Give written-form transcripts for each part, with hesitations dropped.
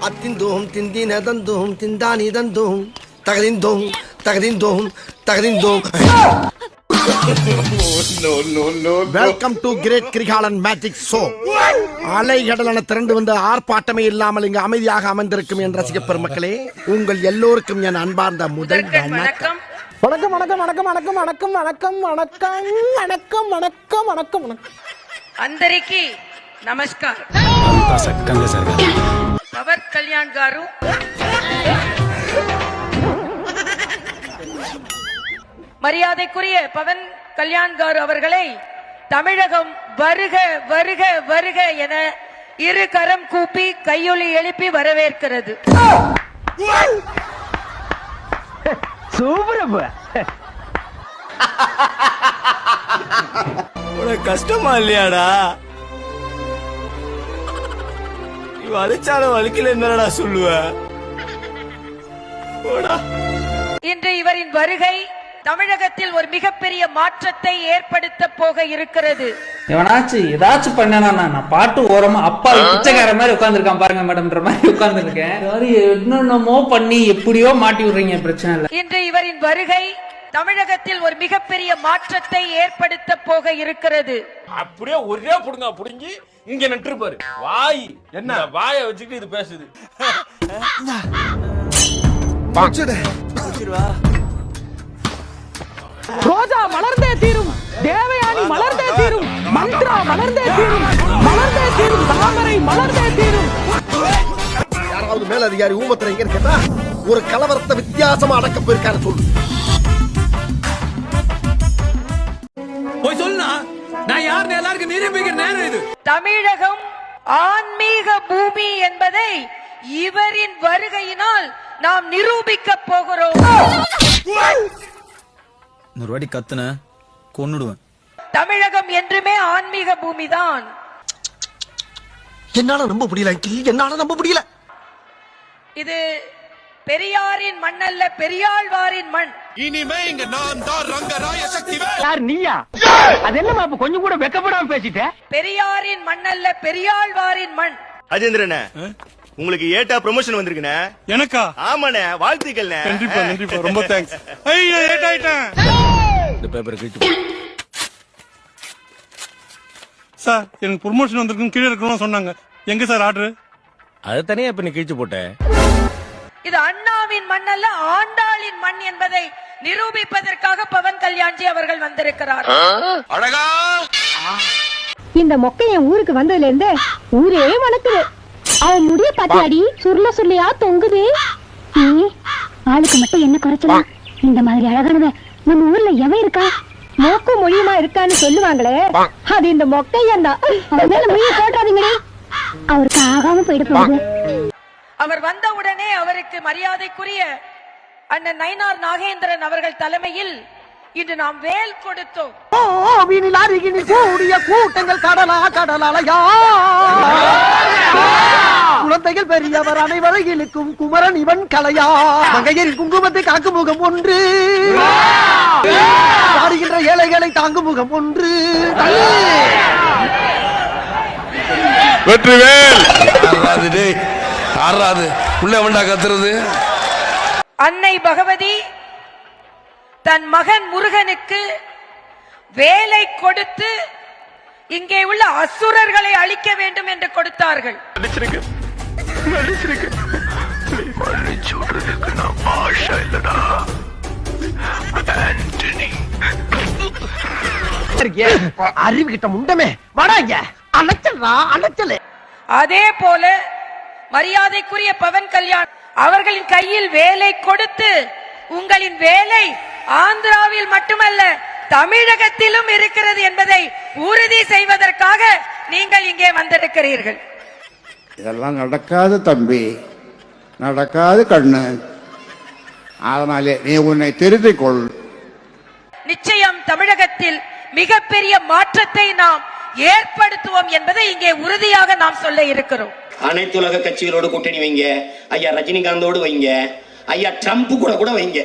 அத்திந்தோம் திந்தின தந்தோம் திந்தானி தந்தோம் தகதிந்தோம் தகதிந்தோம் தகதிந்தோம். Welcome to great Kirikalan magic show. அலைகடலான திரண்டு வந்த ஆர்ப்பாட்டமே இல்லாமல் இங்கு அமைதியாக அமர்ந்திருக்கும் என் ரசிக பெருமக்களே, உங்கள் எல்லோருக்கும் என் அன்பார்ந்த முதல் வணக்கம். வணக்கம் வணக்கம் வணக்கம் வணக்கம் வணக்கம் வணக்கம் வணக்கம் வணக்கம் வணக்கம் வணக்கம் வணக்கம். అందరికీ నమస్కారం. పవన్ కళ్యాణ్ గారు மரியாதைக்குரிய பவன் கல்யாண் கார் அவர்களை தமிழகம் வருக வருக வருக என இரு கரம் கூப்பி கையொலி எழுப்பி வரவேற்கிறது. கஷ்டமா இல்லையாடா? வலிச்சால வலிக்கல என்னடா சொல்லுவ? இன்று இவரின் வருகை தமிழகத்தில் ஒரு மிகப்பெரிய மாற்றத்தை ஏற்படுத்த போக இருக்கிறது. ஏதாச்சும் பண்ணா நான் பாட்டு ஓரமா அப்பா பிச்சைக்கார மாதிரி உட்கார்ந்துருக்கான் பாருங்க மேடம்ன்ற மாதிரி உட்கார்ந்துருக்கேன். என்னென்னமோ பண்ணி எப்படியோ மாட்டி விடுறீங்க, பிரச்சனை இல்லை. இன்று இவரின் வருகை தமிழகத்தில் ஒரு மிகப்பெரிய மாற்றத்தை ஏற்படுத்த போக இருக்கிறது. அப்படியே ஒரே புடுங்க புடுங்கி இங்க நட்டுருப்பாரு. வாய் என்ன வாயை வச்சுக்கிட்டு இது பேசுது. ரோஜா மலர்ந்தே தீரும், தேவயானி மலர்ந்தே தீரும், மந்த்ரா மலர்ந்தே தீரும், மலர்ந்தே தீரும், தாமரை மலர்ந்தே தீரும். யாராவது மேல அதிகாரி ஊமத்துல எங்க கேட்டா ஒரு கலவரத்தை வித்தியாசமா அடக்க போயிருக்காரு சொல்லு. போய் சொல்லுனா நான் யாருன்னு எல்லாருக்கும் நிரூபிக்கிற நேரம் இது. தமிழகம் ஆன்மீக பூமி என்பதை இவரின் வருகையினால் நாம் நிரூபிக்க போகிறோம். ஒரு வாட்டி கத்துன கொன்னுடுவேன். தமிழகம் என்றுமே ஆன்மீக பூமி தான். என்னால நம்ப முடியல, என்னால நம்ப முடியல. இது பெரியாரின் மண் அல்ல, பெரியாழ்வாரின் மண். இனிமே இங்க நான் தான் ரங்கராய சக்திவேல். யார் நீயா? அது என்னமா அப்ப கொஞ்சம் கூட வெக்கப்படாம பேசிட்ட? பெரியாரின் மண் அல்ல, பெரியாழ்வாரின் மண். அஜேந்திரனே, உங்களுக்கு ஏட்டா ப்ரமோஷன் வந்திருக்குனே. எனக்கா? ஆமாண்ணே, வாழ்த்துக்கள்ண்ணே. நன்றிப்பா நன்றிப்பா, ரொம்ப தேங்க்ஸ். ஐயோ ஏட் ஆயிட்டேன். இந்த பேப்பரை கிழிச்சு சார், எனக்கு ப்ரமோஷன் வந்திருக்குன்னு கீழே இருக்கணும்னு சொன்னாங்க. எங்க சார் ஆர்டர்? அது தனியா இப்ப நீ கிழிச்சு போட்டேன். இது அண்ணாவின் மண் அல்ல, ஆண்டாளின் மண் என்பதை நிரூபிப்பதற்காக பவன் கல்யாண்ஜி அவர்கள் வந்திருக்கிறார். அழகா இந்த மொக்கை என் ஊருக்கு வந்ததுல இருந்து ஊரே வணக்குது. அவன் முடிய பாத்தியாடி, சுருள சுருளையா தொங்குது. ஆளுக்கு மட்டும் என்ன குறைச்சலாம்? இந்த மாதிரி அழகானவ நம்ம ஊர்ல எவன் இருக்கா? மோக்கு மொழியுமா இருக்கான்னு சொல்லுவாங்களே, அது இந்த மொக்கையன் தான். அவன் மேல மொழியை போட்டாதீங்களே, அவருக்கு ஆகாம போயிட போகுது. அவர் வந்தவுடனே அவருக்கு மரியாதைக்குரிய அண்ணன் நயினார் நாகேந்திரன் அவர்கள் தலைமையில் இன்று நாம் வேல் கொடுத்தோம். கூடிய கூட்டங்கள் கடலா கடலாலையா, குழந்தைகள் பெரியவர் அனைவரையிலுக்கும் குமரன் இவன் கலையா, மங்கையரின் குங்குமத்தை காக்கும் முகம் ஒன்று, பாடுகின்ற ஏழைகளை தாங்கும் முகம் ஒன்று. வெற்றிவேல் ஆறாது உள்ள வண்டா கத்துறது. அன்னை பகவதி தன் மகன் முருகனுக்கு வேலை கொடுத்து இங்கே உள்ள அசுரர்களை அழிக்க வேண்டும் என்று கொடுத்தார்கள். அறிவுகிட்ட முண்டமே வடாங்க, அலைச்சல்ரா அலைச்சல். அதே போல மரியாதைக்குரிய பவன் கல்யாண் அவர்களின் கையில் வேலை கொடுத்து உங்களின் வேலை ஆந்திராவில் மட்டுமல்ல தமிழகத்திலும் இருக்கிறது என்பதை உறுதி செய்வதற்காக நீங்கள் இங்கே வந்திருக்கிறீர்கள். இதெல்லாம் நடக்காது தம்பி, நடக்காது கண்ணு. அதனாலே நீ உன்னை திருத்திக் கொள். நிச்சயம் தமிழகத்தில் மிகப்பெரிய மாற்றத்தை நாம் ஏற்படுத்துவோம் என்பதை இங்கே உறுதியாக நாம் சொல்ல இருக்கிறோம். அனைத்துலக கட்சிகளோடு கூட்டணி வைங்க, ஐயா ரஜினிகாந்தோடு வைங்க, ஐயா ட்ரம்ப் கூட வைங்க.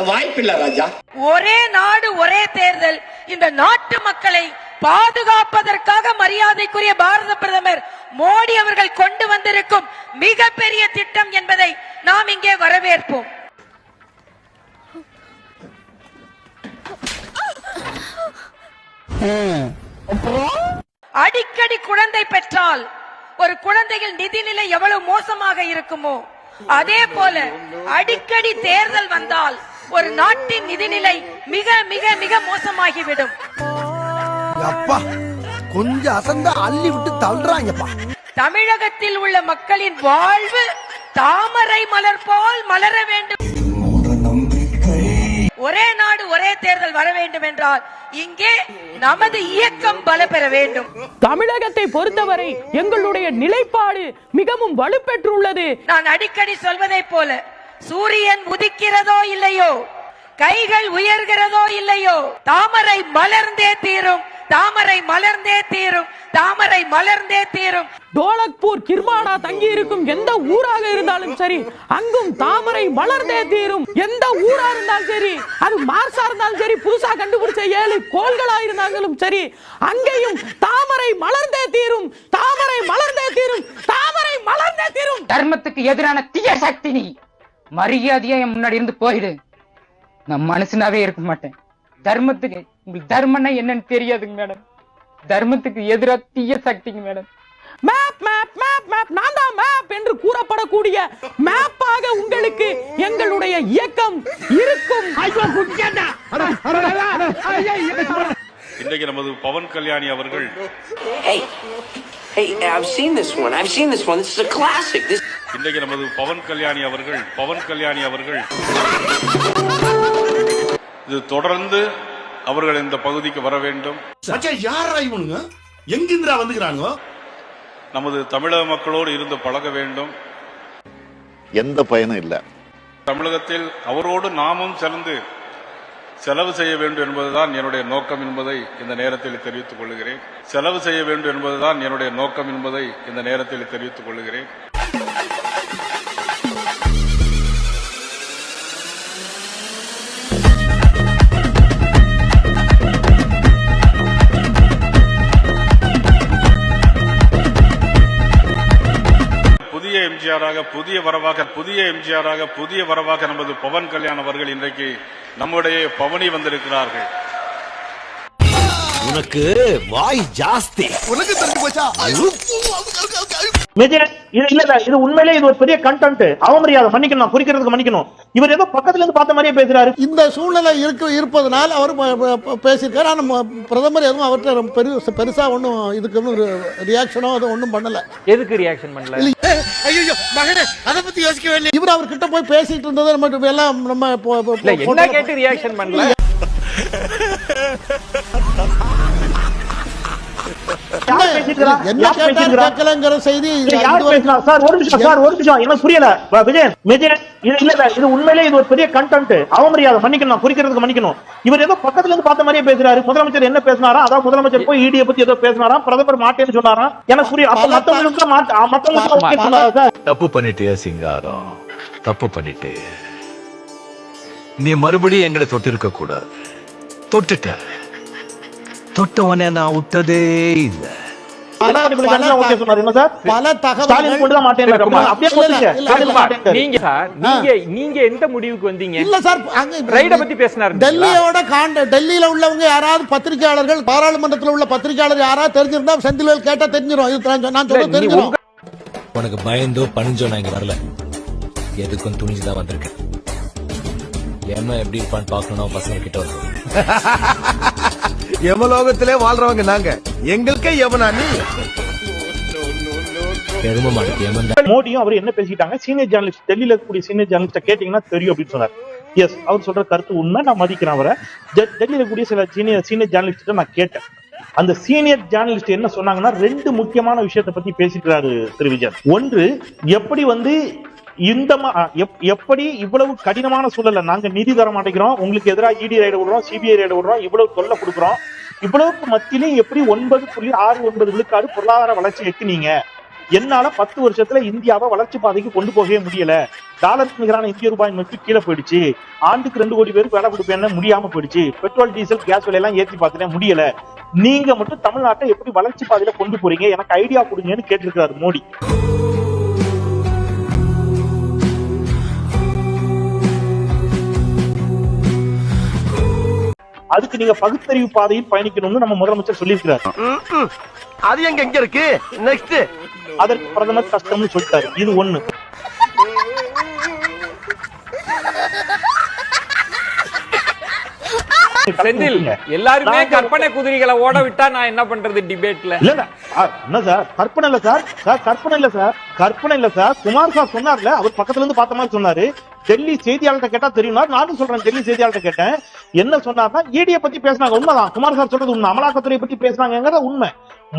வாய்ப்பில்லை ராஜா. ஒரே நாடு ஒரே தேர்தல் இந்த நாட்டு மக்களை பாதுகாப்பதற்காக மரியாதைக்குரிய பாரத பிரதமர் மோடி அவர்கள் கொண்டு வந்திருக்கும் மிகப்பெரிய திட்டம் என்பதை நாம் இங்கே வரவேற்போம். அடிக்கடி குழந்தை பெற்றால் ஒரு குழந்தையின் நிதிநிலை எவ்வளவு மோசமாக இருக்குமோ அதே போல அடிக்கடி தேர்தல் வந்தால் ஒரு நாட்டின் நிதிநிலை மிக மிக மிக மோசமாகிவிடும். அப்பா கொஞ்சம் அசந்தா அள்ளி விட்டு தள்ளுறாங்கப்பா. தமிழகத்தில் உள்ள மக்களின் வாழ்வு தாமரை மலர் போல் மலர வேண்டும். ஒரே நாடு ஒரே தேர்தல் வர வேண்டும் என்றால் இங்கே நமது இயக்கம் பல பெற வேண்டும். தமிழகத்தை பொறுத்தவரை எங்களுடைய நிலைப்பாடு மிகவும் வலுப்பெற்றுள்ளது. நான் அடிக்கடி சொல்வதை போல சூரியன் உதிக்கிறதோ இல்லையோ, கைகள் உயர்கிறதோ இல்லையோ, தாமரை மலர்ந்தே தீரும், தாமரை மலர்ந்தே தீரும், தாமரை மலர்ந்தே தீரும். டோலக்பூர் கிர்மாடா தங்கி இருக்கும் எந்த ஊராக இருந்தாலும் சரி, அங்கும் தாமரை மலர்ந்தே தீரும். எந்த ஊரா இருந்தாலும் சரி, அது மார்ஸா இருந்தாலும் சரி, புதுசா கண்டுபிடிச்ச 7 கோள்களா இருந்தாலும் சரி, அங்கேயும் தாமரை மலர்ந்தே தீரும், தாமரை மலர்ந்தே தீரும், தாமரை மலர்ந்தே தீரும். தர்மத்துக்கு எதிரான தீய சக்தி நீ. மரியாதையா என் முன்னாடி இருந்து போயிடு. நான் மனுஷனாவே இருக்க மாட்டேன். தர்மத்துக்கு உங்களுக்கு தர்மம்னா என்னன்னு தெரியாதுங்க மேடம். தர்மத்துக்கு எதிராக தீய சக்திங்க madam. Map map map map நான் தான் மேப் என்று கூறப்படக்கூடிய மேப்பாக உங்களுக்கு எங்களுடைய இயக்கம் இருக்கும். இன்றைக்கு நமது பவன் கல்யாணி அவர்கள் இன்றைக்கு நமது பவன் கல்யாணி அவர்கள் இது தொடர்ந்து அவர்கள் இந்த பகுதிக்கு வர வேண்டும். யாரா இவனுங்க எங்கிருந்தா வந்துக்கிறாங்க? நமது தமிழக மக்களோடு இருந்து பழக வேண்டும். எந்த பயனும் இல்லை. தமிழகத்தில் அவரோடு நாமும் சேர்ந்து செலவு செய்ய வேண்டும் என்பதுதான் என்னுடைய நோக்கம் என்பதை இந்த நேரத்தில் தெரிவித்துக் கொள்கிறேன். செலவு செய்ய வேண்டும் என்பதுதான் என்னுடைய நோக்கம் என்பதை இந்த நேரத்தில் தெரிவித்துக் கொள்கிறேன். புதிய எம்ஜிஆராக நமது பவன் கல்யாண் அவர்கள் இன்றைக்கு நம்முடைய பவனி வந்திருக்கிறார்கள். உனக்கு வாய் ஜாஸ்தி. உனக்கு தெரிஞ்சு போச்சா? இது உண்மையிலே இது ஒரு பெரிய கண்டென்ட். அவமரியாதை மன்னிக்கணும், குறிக்கிறதுக்கு மன்னிக்கணும். இவர் ஏதோ பக்கத்துல இருந்து பார்த்த மாதிரியே பேசுறாரு. இந்த சூழ்நிலை இருப்பதனால் அவர் பேசியிருக்காரு. ஆனா பிரதமர் எதுவும் அவர்கிட்ட பெருசா ஒன்றும் இதுக்கு ஒன்றும் ரியாக்ஷனோ அது ஒன்றும் பண்ணல. எதுக்கு ரியாக்ஷன் பண்ணல? ஐயோ மகனே, அதை பத்தி யோசிக்கவே இல்லை. இவர் அவர்கிட்ட போய் பேசிட்டு இருந்தது நம்ம எல்லாம் நம்ம என்ன கேட்டு ரியாக்ஷன் பண்ணல? அவமரியாதை மன்னிக்கணும், குறிக்கிறதுக்கு மன்னிக்கணும். இவர் ஏதோ பக்கத்துல இருந்து பார்த்த மாதிரியே பேசுறாரு. முதலமைச்சர் என்ன பேசினாரா? அதாவது முதலமைச்சர் போய் ஈடியை பத்தி ஏதோ பேசினாரா, பிரதமர் மாட்டேன்னு சொன்னாரா? எனக்கு புரியல. தப்பு பண்ணிட்டே சிங்காரம், தப்பு பண்ணிட்டு நீ மறுபடியும் எங்களை தொட்டு இருக்க கூடாது. தொட்டுட்ட, தொட்டவனே நான் விட்டதே இல்லை. நீங்க எந்த முடிவுக்கு வந்தீங்க? இல்ல சார், டெல்லியில உள்ளவங்க யாராவது பத்திரிகையாளர்கள், பாராளுமன்றத்தில் உள்ள பத்திரிகையாளர் யாராவது தெரிஞ்சிருந்தா செந்தில்வேல் கேட்டா தெரிஞ்சிடும். நான் சொல்ல தெரிஞ்சிடும். உனக்கு பயந்தோ பணிஞ்சோ நான் இங்க வரல. எதுக்கும் துணிஞ்சுதான் வந்திருக்கேன். ஏமா எப்படி இருப்பான்னு பாக்கணும் பசங்க கிட்ட வந்து. எமலோகத்திலே வாழ்றவங்க நாங்க, எங்களுக்கே எவனா நீ? மோடியும் அவர் என்ன பேசிட்டாங்க? சீனியர் ஜேர்னலிஸ்ட், டெல்லியில இருக்கக்கூடிய சீனியர் ஜேர்னலிஸ்ட கேட்டீங்கன்னா தெரியும் அப்படின்னு சொன்னார். எஸ், அவர் சொல்ற கருத்து உண்மை, நான் மதிக்கிறேன் அவரை. டெல்லியில இருக்கக்கூடிய சில சீனியர் ஜேர்னலிஸ்ட நான் கேட்டேன். அந்த சீனியர் ஜேர்னலிஸ்ட் என்ன சொன்னாங்கன்னா, 2 முக்கியமான விஷயத்தை பத்தி பேசிக்கிறாரு திரு விஜய். ஒன்று, எப்படி எப்படி இவ்வளவு கடினமான சூழல்ல நாங்க நிதி தர மாட்டேங்கிறோம், உங்களுக்கு எதிராக இடி ரைடு விடுறோம், சிபிஐ ரைடு விடுறோம், இவ்வளவு தொல்லை கொடுக்குறோம், இவ்வளவுக்கு மத்தியிலும் எப்படி 9.69 விழுக்காடு பொருளாதார வளர்ச்சி எட்டுனீங்க? என்னால 10 வருஷத்துல இந்தியாவை வளர்ச்சி பாதைக்கு கொண்டு போகவே முடியல. டாலருக்கு நிகரான இந்திய ரூபாய் மதிப்பு கீழே போயிடுச்சு. ஆண்டுக்கு 2 கோடி பேருக்கு வேலை கொடுப்பேன்னு முடியாம போயிடுச்சு. பெட்ரோல் டீசல் கேஸ் விலையெல்லாம் ஏற்றி பார்த்துட்டேன், முடியல. நீங்க மட்டும் தமிழ்நாட்டை எப்படி வளர்ச்சி பாதையில கொண்டு போறீங்க, எனக்கு ஐடியா கொடுங்கன்னு கேட்டிருக்கிறாரு மோடி. அதுக்கு நீங்க பகுத்தறிவு பாதையில் பயணிக்கணும்னு நம்ம முதலமைச்சர் சொல்லியிருக்கிறார். அது எங்க இருக்கு நெக்ஸ்ட் அதற்கு பிரதமர் கஷ்டம்னு சொல்லிட்டாரு. இது ஒண்ணு. எல்லாருமே கற்பனை குதிரைகளை ஓட விட்டா நான் என்ன பண்றது டிபேட்ல? இல்ல என்ன சார் கற்பனை இல்ல சார், கற்பனை இல்ல சார், கற்பனை இல்ல சார். குமார் சார் சொன்னார்ல, அவர் பக்கத்துல இருந்து பார்த்த மாதிரி சொன்னாரு. டெல்லி செய்தியாளர்கிட்ட கேட்டா தெரியும். நானும் சொல்றேன், டெல்லி செய்தியாளர்கிட்ட கேட்டேன். என்ன சொன்னார்னா ஈடியை பத்தி பேசினாங்க. உண்மைதான், குமார் சார் சொல்றது உண்மை. அமலாக்கத்துறை பத்தி பேசினாங்க உண்மை.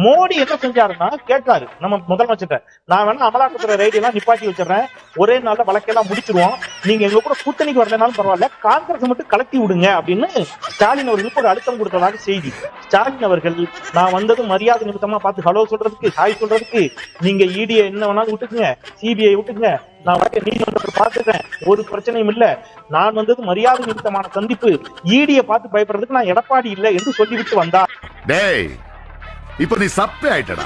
மோடி என்ன செஞ்சாருன்னா கேட்டாரு நம்ம முதலமைச்சர், நான் வேணா அமலாக்கத்துறை ரைடு எல்லாம் நிப்பாட்டி வச்சிடறேன், ஒரே நாள்ல வழக்கெல்லாம் முடிச்சிருவோம், நீங்க எங்க கூட கூட்டணிக்கு வரலனாலும் பரவாயில்ல, காங்கிரஸ் மட்டும் கலட்டி விடுங்க அப்படின்னு ஸ்டாலின் அவர்களுக்கு ஒரு அழுத்தம் கொடுத்ததாக செய்தி. ஸ்டாலின் அவர்கள் நான் வந்தது மரியாதை நிமித்தமா பார்த்து ஹலோ சொல்றதுக்கு, ஹாய் சொல்றதுக்கு, நீங்க இடியை என்ன வேணாலும் விட்டுக்குங்க, சிபிஐ விட்டுக்குங்க, நான் வழக்கை நீதிமன்றத்தை பார்த்துட்டேன், ஒரு பிரச்சனையும் இல்ல, நான் வந்தது மரியாதை நிமித்தமான சந்திப்பு, ஈடியை பார்த்து பயப்படுறதுக்கு நான் எடப்பாடி இல்லை என்று சொல்லிவிட்டு வந்தார். டேய் இப்ப நீ சப்பே ஆயிட்டடா,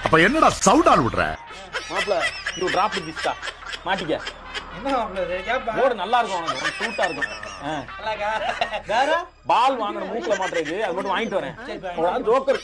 அப்ப என்னடா சவுடால் விடுற? மாப்ள யூ டிராப் திஸ்டா மாட்டிக்க. என்ன மாப்ள இது போர்டு நல்லா இருக்கும், உனக்கு சூட்டா இருக்கும். வேற பால் வாங்கணும் மூக்குல மாட்டறது, அது மட்டும் வாங்கிட்டு வரேன். ஜோக்கர்